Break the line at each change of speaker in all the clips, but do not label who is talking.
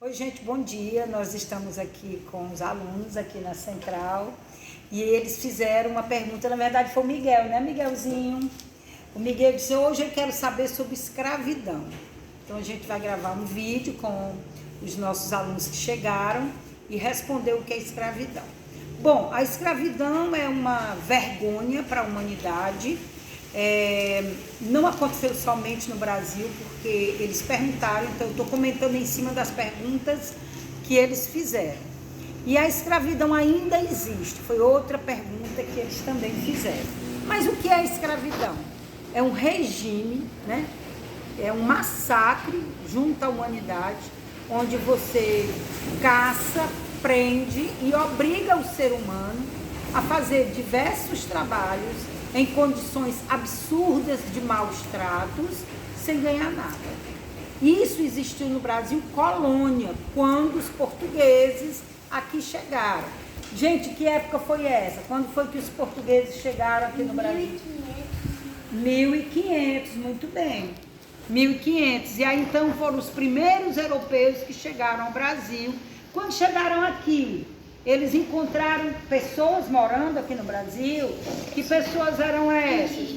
Oi, gente, bom dia. Nós estamos aqui com os alunos aqui na Central e eles fizeram uma pergunta, na verdade foi o Miguel, né, Miguelzinho? O Miguel disse, hoje eu quero saber sobre escravidão. Então a gente vai gravar um vídeo com os nossos alunos que chegaram e responder o que é escravidão. Bom, a escravidão é uma vergonha para a humanidade. Não aconteceu somente no Brasil, porque eles perguntaram, então eu estou comentando em cima das perguntas que eles fizeram. E a escravidão ainda existe, foi outra pergunta que eles também fizeram. Mas o que é a escravidão? É um regime, né? É um massacre junto à humanidade, onde você caça, prende e obriga o ser humano a fazer diversos trabalhos em condições absurdas de maus tratos, sem ganhar nada. Isso existiu no Brasil colônia, quando os portugueses aqui chegaram. Gente, que época foi essa? Quando foi que os portugueses chegaram aqui no Brasil? 1500, muito bem. 1500. E aí então foram os primeiros europeus que chegaram ao Brasil. Quando chegaram aqui, eles encontraram pessoas morando aqui no Brasil. Que pessoas eram essas?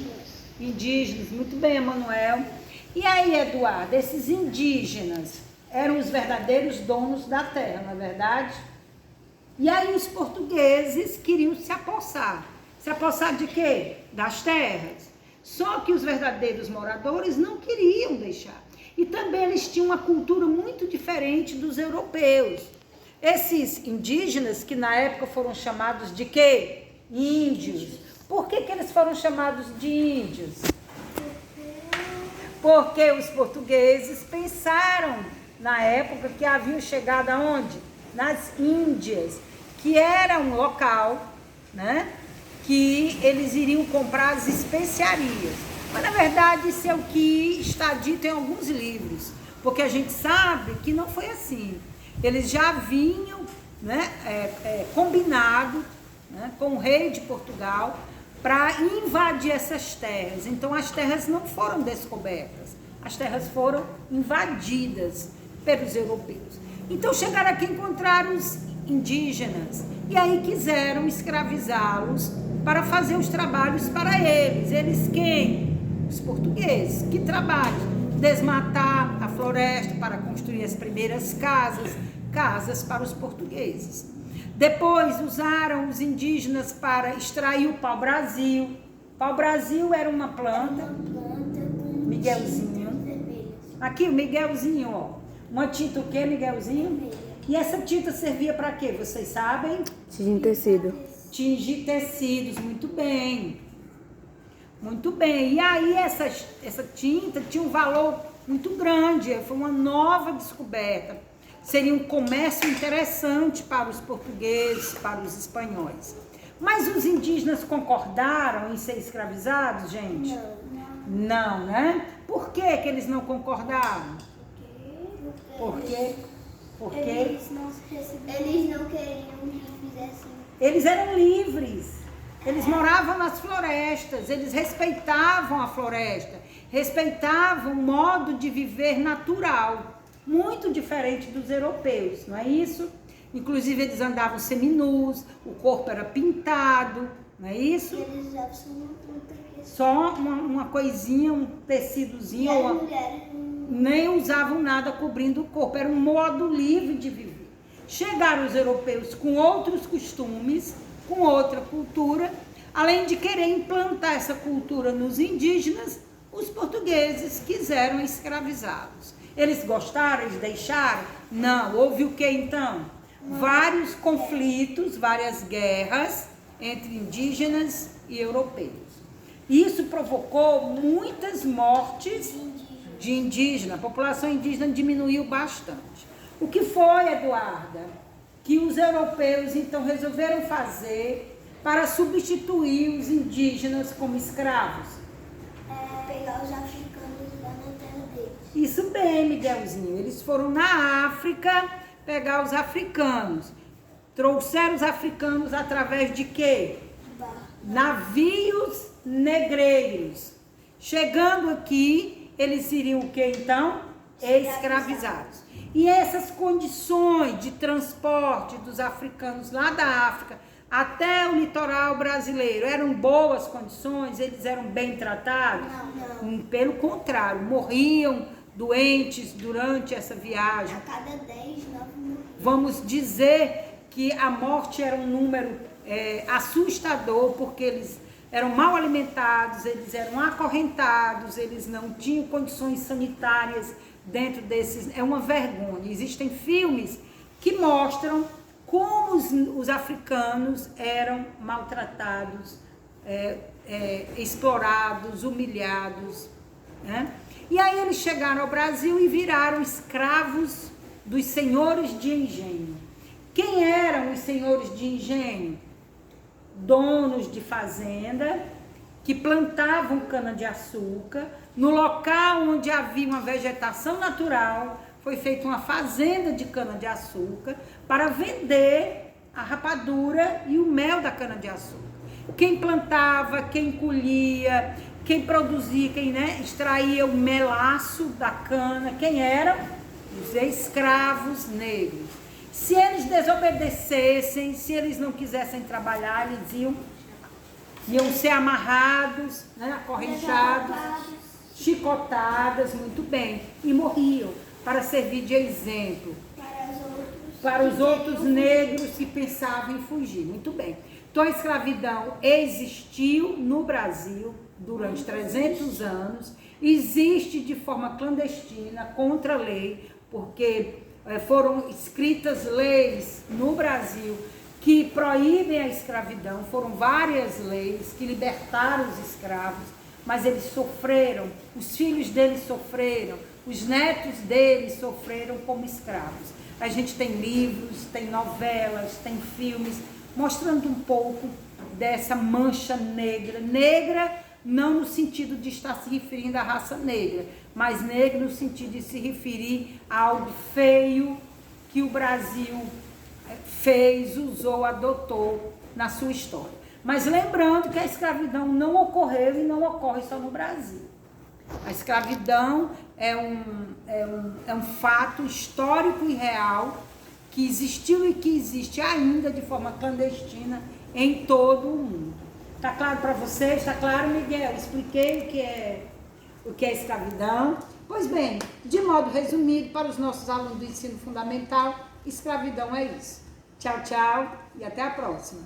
Indígenas. Muito bem, Emanuel. E aí, Eduardo, esses indígenas eram os verdadeiros donos da terra, não é verdade? E aí os portugueses queriam se apossar. Se apossar de quê? Das terras. Só que os verdadeiros moradores não queriam deixar. E também eles tinham uma cultura muito diferente dos europeus. Esses indígenas, que na época foram chamados de quê? Índios. Por que eles foram chamados de índios? Porque os portugueses pensaram, na época, que haviam chegado aonde? Nas Índias, que era um local, né, que eles iriam comprar as especiarias. Mas, na verdade, isso é o que está dito em alguns livros, porque a gente sabe que não foi assim. Eles já vinham, né, combinado, né, com o rei de Portugal para invadir essas terras. Então as terras não foram descobertas, as terras foram invadidas pelos europeus. Então chegaram aqui e encontraram os indígenas e aí quiseram escravizá-los para fazer os trabalhos para eles. Eles quem? Os portugueses. Que trabalho? Desmatar a floresta para construir as primeiras casas para os portugueses. Depois usaram os indígenas para extrair o pau-brasil. Pau-brasil era uma planta. Miguelzinho. Aqui o Miguelzinho, ó. Uma tinta o quê, Miguelzinho? E essa tinta servia para quê? Vocês sabem?
Tingir tecido.
Tingir tecidos, muito bem. Muito bem. E aí essa tinta tinha um valor muito grande, foi uma nova descoberta. Seria um comércio interessante para os portugueses, para os espanhóis. Mas os indígenas concordaram em ser escravizados, gente? Não, né? Por que eles não concordaram? Porque
eles não queriam que fizessem.
Eles eram livres. Eles moravam nas florestas, eles respeitavam a floresta, respeitavam o modo de viver natural, muito diferente dos europeus, não é isso? Inclusive eles andavam seminus, o corpo era pintado, não é isso?
Eles usavam
só uma coisinha, um tecidozinho, nem usavam nada cobrindo o corpo, era um modo livre de viver. Chegaram os europeus com outros costumes, com outra cultura, além de querer implantar essa cultura nos indígenas, os portugueses quiseram escravizá-los. Eles gostaram, eles deixaram? Não. Houve o que então? Vários conflitos, várias guerras entre indígenas e europeus. Isso provocou muitas mortes de indígenas. A população indígena diminuiu bastante. O que foi, Eduarda, que os europeus então resolveram fazer para substituir os indígenas como escravos?
Pegar os africanos lá na terra deles.
Isso bem, Miguelzinho. Eles foram na África pegar os africanos. Trouxeram os africanos através de quê? Navios negreiros. Chegando aqui, eles seriam o que então? Escravizados. E essas condições de transporte dos africanos lá da África até o litoral brasileiro eram boas condições? Eles eram bem tratados?
Não.
Pelo contrário, morriam doentes durante essa viagem.
A cada 10, 9 morriam.
Vamos dizer que a morte era um número assustador, porque eles eram mal alimentados, eles eram acorrentados, eles não tinham condições sanitárias dentro desses. É uma vergonha. Existem filmes que mostram como os africanos eram maltratados, explorados, humilhados, né? E aí eles chegaram ao Brasil e viraram escravos dos senhores de engenho. Quem eram os senhores de engenho? Donos de fazenda que plantavam cana-de-açúcar. No local onde havia uma vegetação natural, foi feita uma fazenda de cana-de-açúcar para vender a rapadura e o mel da cana-de-açúcar. Quem plantava, quem colhia, quem produzia, quem extraía o melaço da cana, quem eram? Os escravos negros. Se eles desobedecessem, se eles não quisessem trabalhar, eles iam ser amarrados, acorrentados, chicotadas, muito bem, e morriam, para servir de exemplo para os outros negros que pensavam em fugir. Muito bem. Então a escravidão existiu no Brasil durante 300 anos, existe de forma clandestina, contra a lei, porque foram escritas leis no Brasil que proíbem a escravidão, foram várias leis que libertaram os escravos, mas eles sofreram, os filhos deles sofreram, os netos deles sofreram como escravos. A gente tem livros, tem novelas, tem filmes, mostrando um pouco dessa mancha negra. Negra não no sentido de estar se referindo à raça negra, mas negra no sentido de se referir a algo feio que o Brasil fez, usou, adotou na sua história. Mas lembrando que a escravidão não ocorreu e não ocorre só no Brasil. A escravidão é um fato histórico e real que existiu e que existe ainda de forma clandestina em todo o mundo. Está claro para vocês? Está claro, Miguel? Expliquei o que é escravidão. Pois bem, de modo resumido, para os nossos alunos do ensino fundamental, escravidão é isso. Tchau, tchau e até a próxima.